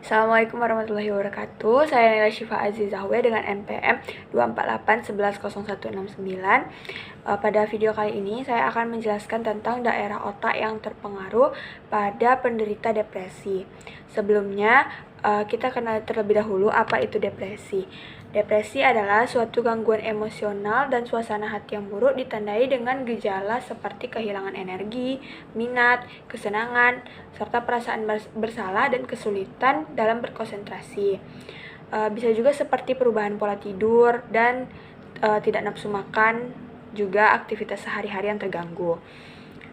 Assalamualaikum warahmatullahi wabarakatuh. Saya Nila Syifa Azizahwe dengan NPM 248110169. Pada video kali ini saya akan menjelaskan tentang daerah otak yang terpengaruh pada penderita depresi. Sebelumnya, kita kenal terlebih dahulu apa itu depresi. Depresi adalah suatu gangguan emosional dan suasana hati yang buruk ditandai dengan gejala seperti kehilangan energi, minat, kesenangan, serta perasaan bersalah dan kesulitan dalam berkonsentrasi. Bisa juga seperti perubahan pola tidur dan tidak nafsu makan, juga aktivitas sehari-hari yang terganggu.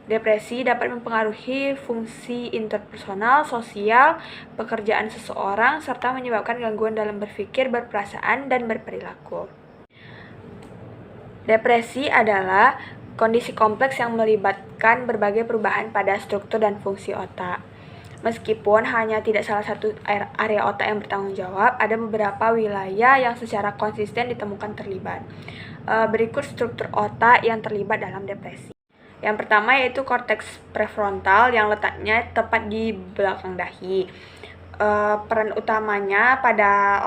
Depresi dapat mempengaruhi fungsi interpersonal, sosial, pekerjaan seseorang, serta menyebabkan gangguan dalam berpikir, berperasaan, dan berperilaku. Depresi adalah kondisi kompleks yang melibatkan berbagai perubahan pada struktur dan fungsi otak. Meskipun hanya tidak salah satu area otak yang bertanggung jawab, ada beberapa wilayah yang secara konsisten ditemukan terlibat. Berikut struktur otak yang terlibat dalam depresi. Yang pertama yaitu korteks prefrontal yang letaknya tepat di belakang dahi. Peran utamanya pada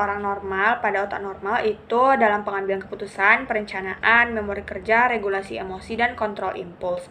otak normal itu dalam pengambilan keputusan, perencanaan, memori kerja, regulasi emosi, dan kontrol impuls.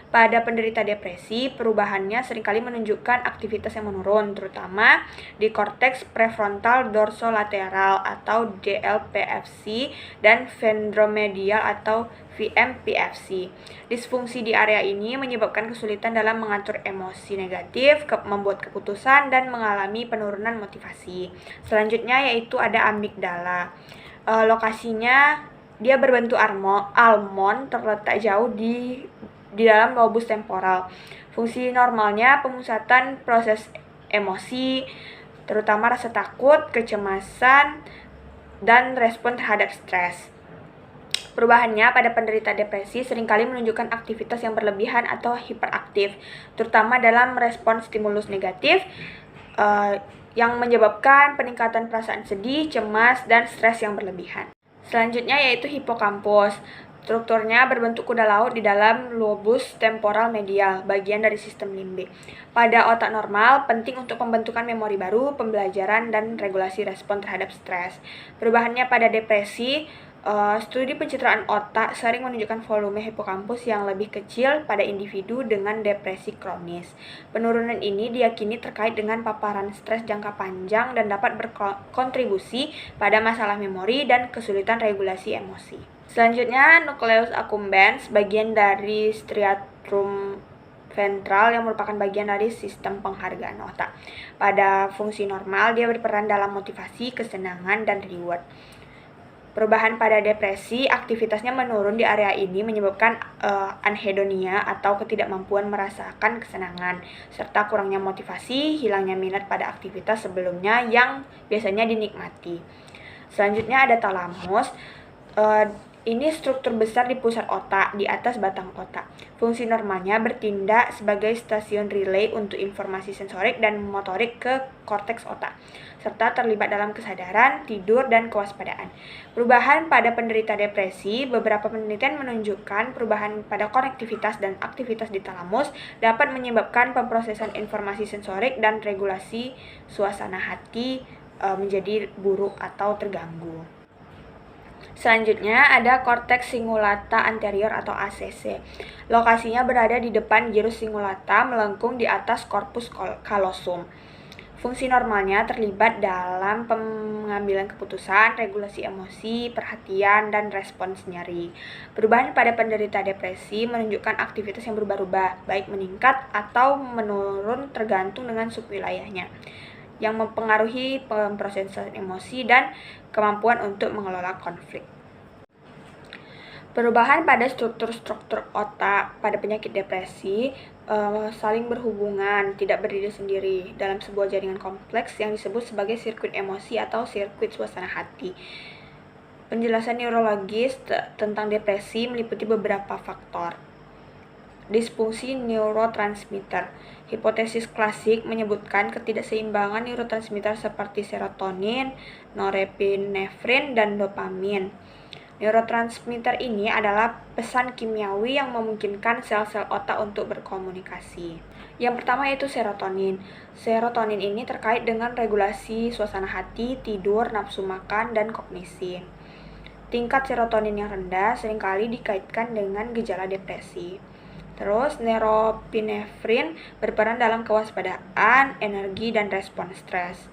Pada penderita depresi, perubahannya seringkali menunjukkan aktivitas yang menurun, terutama di korteks prefrontal dorsolateral atau DLPFC dan ventromedial atau VMPFC. Disfungsi di area ini menyebabkan kesulitan dalam mengatur emosi negatif, membuat keputusan, dan mengalami penurunan motivasi. Selanjutnya yaitu ada amigdala. Lokasinya dia berbentuk almond, terletak jauh di dalam lobus temporal. Fungsi normalnya pemusatan proses emosi, terutama rasa takut, kecemasan, dan respon terhadap stres. Perubahannya pada penderita depresi seringkali menunjukkan aktivitas yang berlebihan atau hiperaktif, terutama dalam respon stimulus negatif yang menyebabkan peningkatan perasaan sedih, cemas, dan stres yang berlebihan. Selanjutnya yaitu hipokampus. Strukturnya berbentuk kuda laut di dalam lobus temporal medial, bagian dari sistem limbik. Pada otak normal, penting untuk pembentukan memori baru, pembelajaran, dan regulasi respon terhadap stres. Perubahannya pada depresi, studi pencitraan otak sering menunjukkan volume hipokampus yang lebih kecil pada individu dengan depresi kronis. Penurunan ini diyakini terkait dengan paparan stres jangka panjang dan dapat berkontribusi pada masalah memori dan kesulitan regulasi emosi. Selanjutnya, nucleus accumbens, bagian dari striatum ventral yang merupakan bagian dari sistem penghargaan otak. Pada fungsi normal, dia berperan dalam motivasi, kesenangan, dan reward. Perubahan pada depresi, aktivitasnya menurun di area ini menyebabkan anhedonia atau ketidakmampuan merasakan kesenangan, serta kurangnya motivasi, hilangnya minat pada aktivitas sebelumnya yang biasanya dinikmati. Selanjutnya ada talamus. Ini struktur besar di pusat otak, di atas batang otak. Fungsi normalnya bertindak sebagai stasiun relay untuk informasi sensorik dan motorik ke korteks otak, serta terlibat dalam kesadaran, tidur, dan kewaspadaan. Perubahan pada penderita depresi, beberapa penelitian menunjukkan perubahan pada konektivitas dan aktivitas di talamus dapat menyebabkan pemrosesan informasi sensorik dan regulasi suasana hati menjadi buruk atau terganggu. Selanjutnya ada korteks cingulata anterior atau ACC. Lokasinya berada di depan gyrus cingulata melengkung di atas corpus callosum. Fungsi normalnya terlibat dalam pengambilan keputusan, regulasi emosi, perhatian, dan respons nyeri. Perubahan pada penderita depresi menunjukkan aktivitas yang berubah-ubah, baik meningkat atau menurun tergantung dengan subwilayahnya, yang mempengaruhi pemrosesan emosi dan kemampuan untuk mengelola konflik. Perubahan pada struktur-struktur otak pada penyakit depresi saling berhubungan, tidak berdiri sendiri dalam sebuah jaringan kompleks yang disebut sebagai sirkuit emosi atau sirkuit suasana hati. Penjelasan neurologis tentang depresi meliputi beberapa faktor. Disfungsi neurotransmitter. Hipotesis klasik menyebutkan ketidakseimbangan neurotransmitter seperti serotonin, norepinefrin, dan dopamin. Neurotransmitter ini adalah pesan kimiawi yang memungkinkan sel-sel otak untuk berkomunikasi. Yang pertama yaitu serotonin. Serotonin ini terkait dengan regulasi suasana hati, tidur, nafsu makan, dan kognisi. Tingkat serotonin yang rendah seringkali dikaitkan dengan gejala depresi. Terus, norepinefrin berperan dalam kewaspadaan, energi, dan respon stres.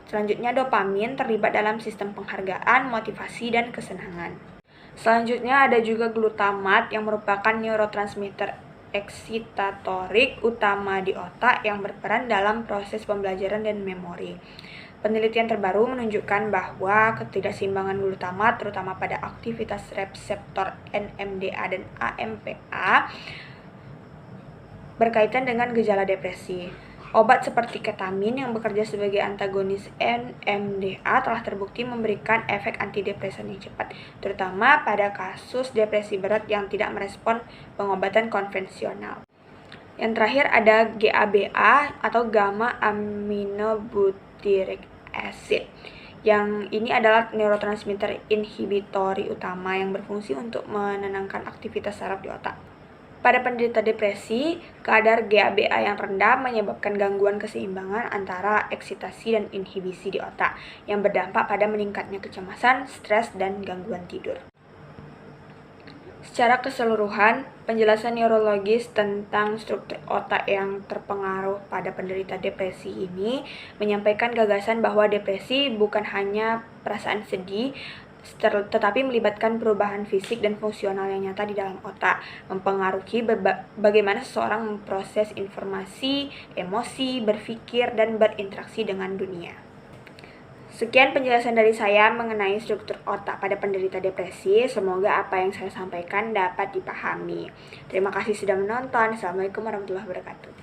Selanjutnya, dopamin terlibat dalam sistem penghargaan, motivasi, dan kesenangan. Selanjutnya ada juga glutamat yang merupakan neurotransmitter eksitatorik utama di otak yang berperan dalam proses pembelajaran dan memori. Penelitian terbaru menunjukkan bahwa ketidakseimbangan glutamat, terutama pada aktivitas reseptor NMDA dan AMPA, berkaitan dengan gejala depresi. Obat seperti ketamin yang bekerja sebagai antagonis NMDA telah terbukti memberikan efek antidepresan yang cepat, terutama pada kasus depresi berat yang tidak merespon pengobatan konvensional. Yang terakhir ada GABA atau gamma aminobutyric acid. Yang ini adalah neurotransmitter inhibitori utama yang berfungsi untuk menenangkan aktivitas saraf di otak. Pada penderita depresi, kadar GABA yang rendah menyebabkan gangguan keseimbangan antara eksitasi dan inhibisi di otak, yang berdampak pada meningkatnya kecemasan, stres, dan gangguan tidur. Secara keseluruhan, penjelasan neurologis tentang struktur otak yang terpengaruh pada penderita depresi ini menyampaikan gagasan bahwa depresi bukan hanya perasaan sedih, tetapi melibatkan perubahan fisik dan fungsional yang nyata di dalam otak, mempengaruhi bagaimana seseorang memproses informasi, emosi, berpikir, dan berinteraksi dengan dunia. Sekian penjelasan dari saya mengenai struktur otak pada penderita depresi. Semoga apa yang saya sampaikan dapat dipahami. Terima kasih sudah menonton. Assalamualaikum warahmatullahi wabarakatuh.